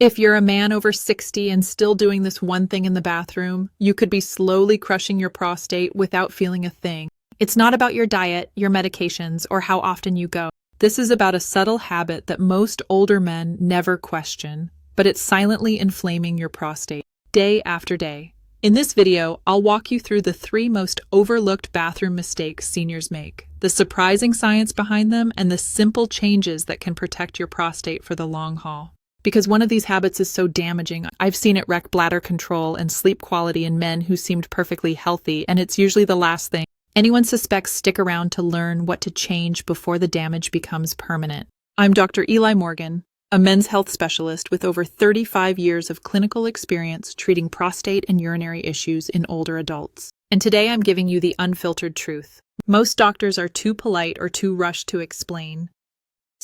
If you're a man over 60 and still doing this one thing in the bathroom, you could be slowly crushing your prostate without feeling a thing. It's not about your diet, your medications, or how often you go. This is about a subtle habit that most older men never question, but it's silently inflaming your prostate, day after day. In this video, I'll walk you through the 3 most overlooked bathroom mistakes seniors make, the surprising science behind them, and the simple changes that can protect your prostate for the long haul. Because one of these habits is so damaging, I've seen it wreck bladder control and sleep quality in men who seemed perfectly healthy, and it's usually the last thing anyone suspects. Stick around to learn what to change before the damage becomes permanent. I'm Dr. Eli Morgan, a men's health specialist with over 35 years of clinical experience treating prostate and urinary issues in older adults. And today I'm giving you the unfiltered truth. Most doctors are too polite or too rushed to explain.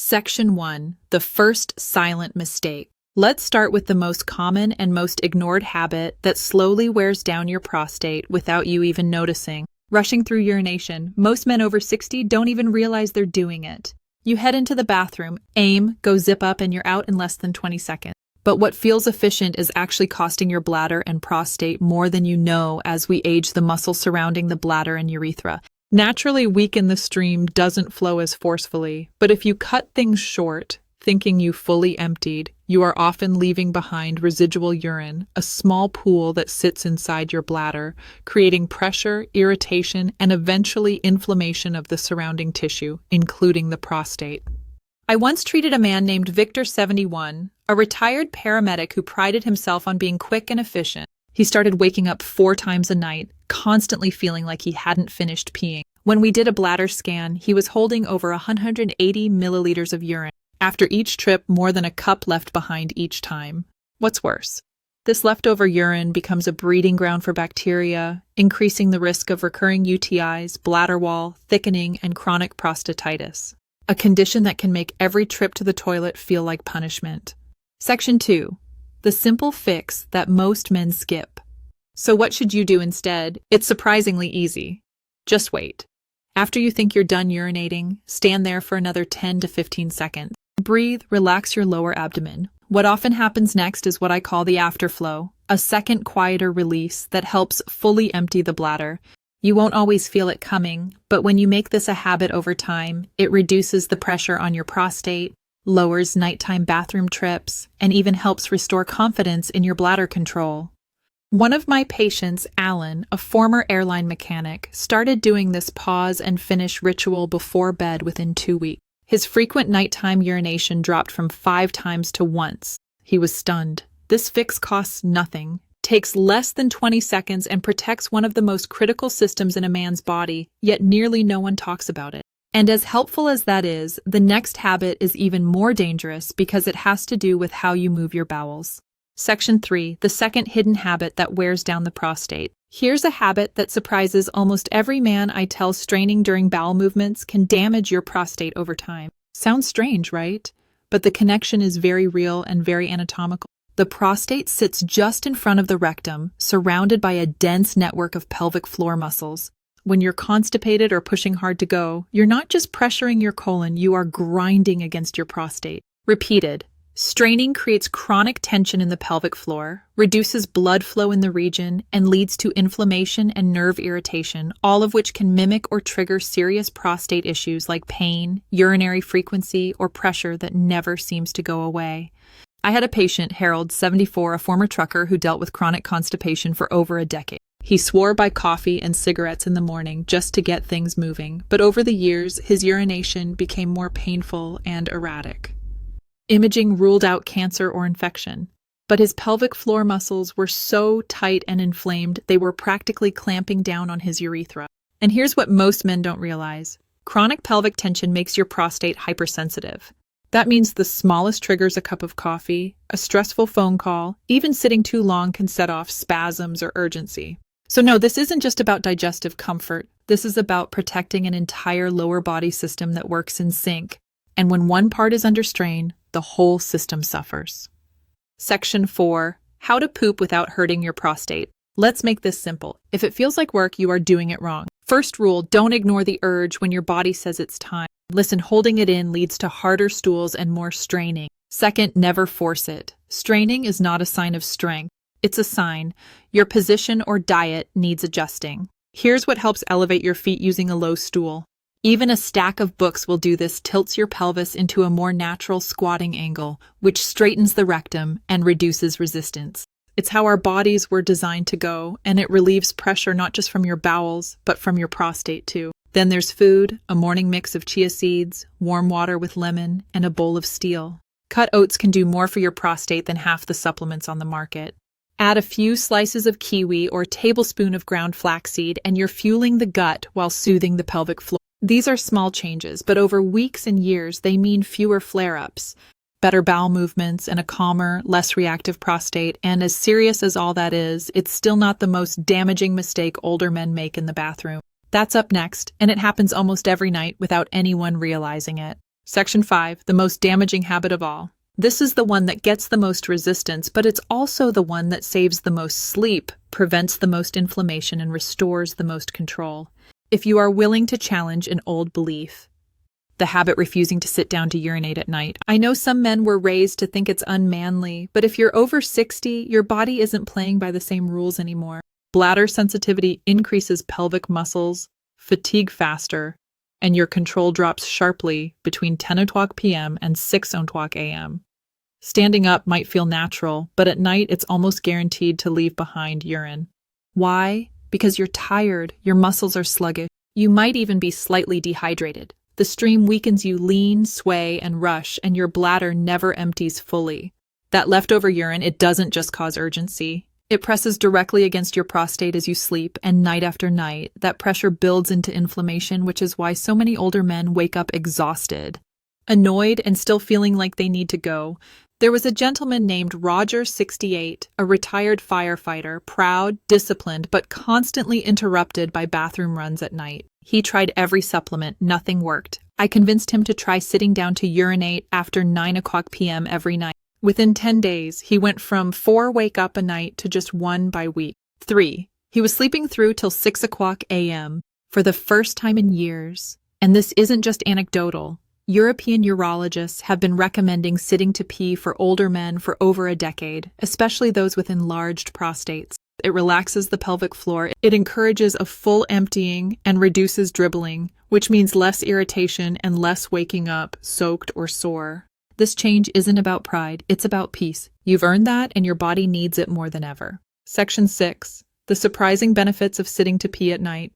Section 1. The first silent mistake. Let's start with the most common and most ignored habit that slowly wears down your prostate without you even noticing. Rushing through urination. Most men over 60 don't even realize they're doing it. You head into the bathroom, aim, go zip up, and you're out in less than 20 seconds. But what feels efficient is actually costing your bladder and prostate more than you know. As we age, the muscle surrounding the bladder and urethra naturally weaken, the stream doesn't flow as forcefully. But if you cut things short, thinking you fully emptied, you are often leaving behind residual urine, a small pool that sits inside your bladder, creating pressure, irritation, and eventually inflammation of the surrounding tissue, including the prostate. I once treated a man named Victor, 71, a retired paramedic who prided himself on being quick and efficient. He started waking up 4 times a night, constantly feeling like he hadn't finished peeing. When we did a bladder scan, he was holding over 180 milliliters of urine. After each trip, more than a cup left behind each time. What's worse? This leftover urine becomes a breeding ground for bacteria, increasing the risk of recurring UTIs, bladder wall, thickening, and chronic prostatitis, a condition that can make every trip to the toilet feel like punishment. Section 2. The simple fix that most men skip. So what should you do instead? It's surprisingly easy. Just wait. After you think you're done urinating, stand there for another 10 to 15 seconds. Breathe, relax your lower abdomen. What often happens next is what I call the afterflow, a second quieter release that helps fully empty the bladder. You won't always feel it coming, but when you make this a habit over time, it reduces the pressure on your prostate, lowers nighttime bathroom trips, and even helps restore confidence in your bladder control. One of my patients, Alan, a former airline mechanic, started doing this pause and finish ritual before bed within 2 weeks. His frequent nighttime urination dropped from 5 times to once. He was stunned. This fix costs nothing, takes less than 20 seconds, and protects one of the most critical systems in a man's body, yet nearly no one talks about it. And as helpful as that is, the next habit is even more dangerous because it has to do with how you move your bowels. Section 3. The second hidden habit that wears down the prostate. Here's a habit that surprises almost every man I tell. Straining during bowel movements can damage your prostate over time. Sounds strange, right? But the connection is very real and very anatomical. The prostate sits just in front of the rectum, surrounded by a dense network of pelvic floor muscles. When you're constipated or pushing hard to go, you're not just pressuring your colon, you are grinding against your prostate. Repeated. Straining creates chronic tension in the pelvic floor, reduces blood flow in the region, and leads to inflammation and nerve irritation, all of which can mimic or trigger serious prostate issues like pain, urinary frequency, or pressure that never seems to go away. I had a patient, Harold, 74, a former trucker who dealt with chronic constipation for over a decade. He swore by coffee and cigarettes in the morning just to get things moving, but over the years, his urination became more painful and erratic. Imaging ruled out cancer or infection, but his pelvic floor muscles were so tight and inflamed they were practically clamping down on his urethra. And here's what most men don't realize. Chronic pelvic tension makes your prostate hypersensitive. That means the smallest triggers, a cup of coffee, a stressful phone call, even sitting too long, can set off spasms or urgency. So no, this isn't just about digestive comfort. This is about protecting an entire lower body system that works in sync. And when one part is under strain, the whole system suffers. Section 4. How to poop without hurting your prostate. Let's make this simple. If it feels like work, you are doing it wrong. First rule, don't ignore the urge when your body says it's time. Listen, holding it in leads to harder stools and more straining. Second, never force it. Straining is not a sign of strength. It's a sign your position or diet needs adjusting. Here's what helps elevate your feet using a low stool. Even a stack of books will do this. Tilts your pelvis into a more natural squatting angle, which straightens the rectum and reduces resistance. It's how our bodies were designed to go, and it relieves pressure not just from your bowels, but from your prostate too. Then there's food, a morning mix of chia seeds, warm water with lemon, and a bowl of steel. Cut oats can do more for your prostate than half the supplements on the market. Add a few slices of kiwi or tablespoon of ground flaxseed, and you're fueling the gut while soothing the pelvic floor. These are small changes, but over weeks and years, they mean fewer flare-ups, better bowel movements, and a calmer, less reactive prostate. And as serious as all that is, it's still not the most damaging mistake older men make in the bathroom. That's up next, and it happens almost every night without anyone realizing it. Section 5, the most damaging habit of all. This is the one that gets the most resistance, but it's also the one that saves the most sleep, prevents the most inflammation, and restores the most control. If you are willing to challenge an old belief, the habit refusing to sit down to urinate at night. I know some men were raised to think it's unmanly, but if you're over 60, your body isn't playing by the same rules anymore. Bladder sensitivity increases pelvic muscles, fatigue faster, and your control drops sharply between 10 o'clock p.m. and 6 o'clock a.m. Standing up might feel natural, but at night it's almost guaranteed to leave behind urine. Why? Because you're tired, your muscles are sluggish. You might even be slightly dehydrated. The stream weakens you lean, sway, and rush, and your bladder never empties fully. That leftover urine, it doesn't just cause urgency. It presses directly against your prostate as you sleep, and night after night, that pressure builds into inflammation, which is why so many older men wake up exhausted, annoyed, and still feeling like they need to go. There was a gentleman named Roger, 68, a retired firefighter, proud, disciplined, but constantly interrupted by bathroom runs at night. He tried every supplement, nothing worked. I convinced him to try sitting down to urinate after 9 o'clock p.m. every night. Within 10 days, he went from 4 wake-up a night to just 1 by week. 3. He was sleeping through till 6 o'clock a.m. for the first time in years. And this isn't just anecdotal. European urologists have been recommending sitting to pee for older men for over a decade, especially those with enlarged prostates. It relaxes the pelvic floor, it encourages a full emptying, and reduces dribbling, which means less irritation and less waking up, soaked or sore. This change isn't about pride, it's about peace. You've earned that, and your body needs it more than ever. Section 6. The surprising benefits of sitting to pee at night.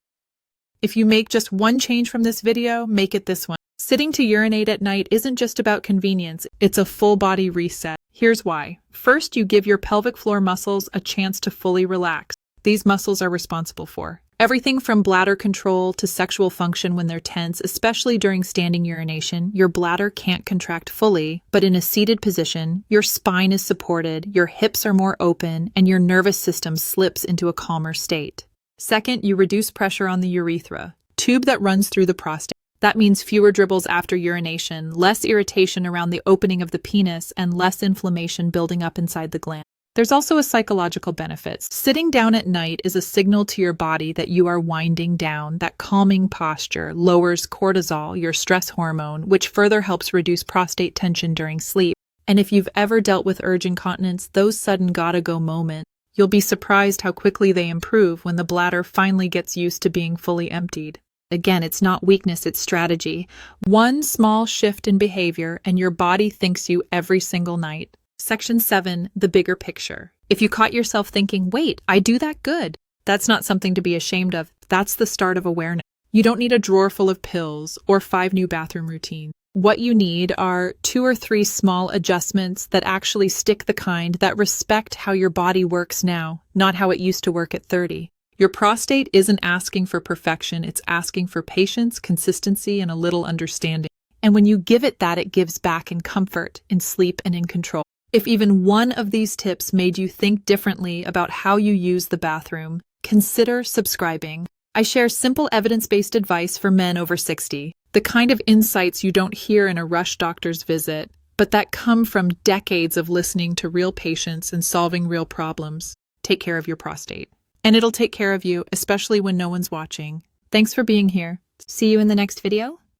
If you make just one change from this video, make it this one. Sitting to urinate at night isn't just about convenience, it's a full-body reset. Here's why. First, you give your pelvic floor muscles a chance to fully relax. These muscles are responsible for everything from bladder control to sexual function when they're tense, especially during standing urination. Your bladder can't contract fully, but in a seated position, your spine is supported, your hips are more open, and your nervous system slips into a calmer state. Second, you reduce pressure on the urethra, tube that runs through the prostate. That means fewer dribbles after urination, less irritation around the opening of the penis, and less inflammation building up inside the gland. There's also a psychological benefit. Sitting down at night is a signal to your body that you are winding down. That calming posture lowers cortisol, your stress hormone, which further helps reduce prostate tension during sleep. And if you've ever dealt with urge incontinence, those sudden gotta-go moments, you'll be surprised how quickly they improve when the bladder finally gets used to being fully emptied. Again, it's not weakness, it's strategy. One small shift in behavior and your body thanks you every single night. Section 7, the bigger picture. If you caught yourself thinking, wait, I do that good, that's not something to be ashamed of. That's the start of awareness. You don't need a drawer full of pills or 5 new bathroom routines. What you need are 2 or 3 small adjustments that actually stick, the kind that respect how your body works now, not how it used to work at 30. Your prostate isn't asking for perfection, it's asking for patience, consistency, and a little understanding. And when you give it that, it gives back in comfort, in sleep, and in control. If even one of these tips made you think differently about how you use the bathroom, consider subscribing. I share simple evidence-based advice for men over 60, the kind of insights you don't hear in a rush doctor's visit, but that come from decades of listening to real patients and solving real problems. Take care of your prostate. And it'll take care of you, especially when no one's watching. Thanks for being here. See you in the next video.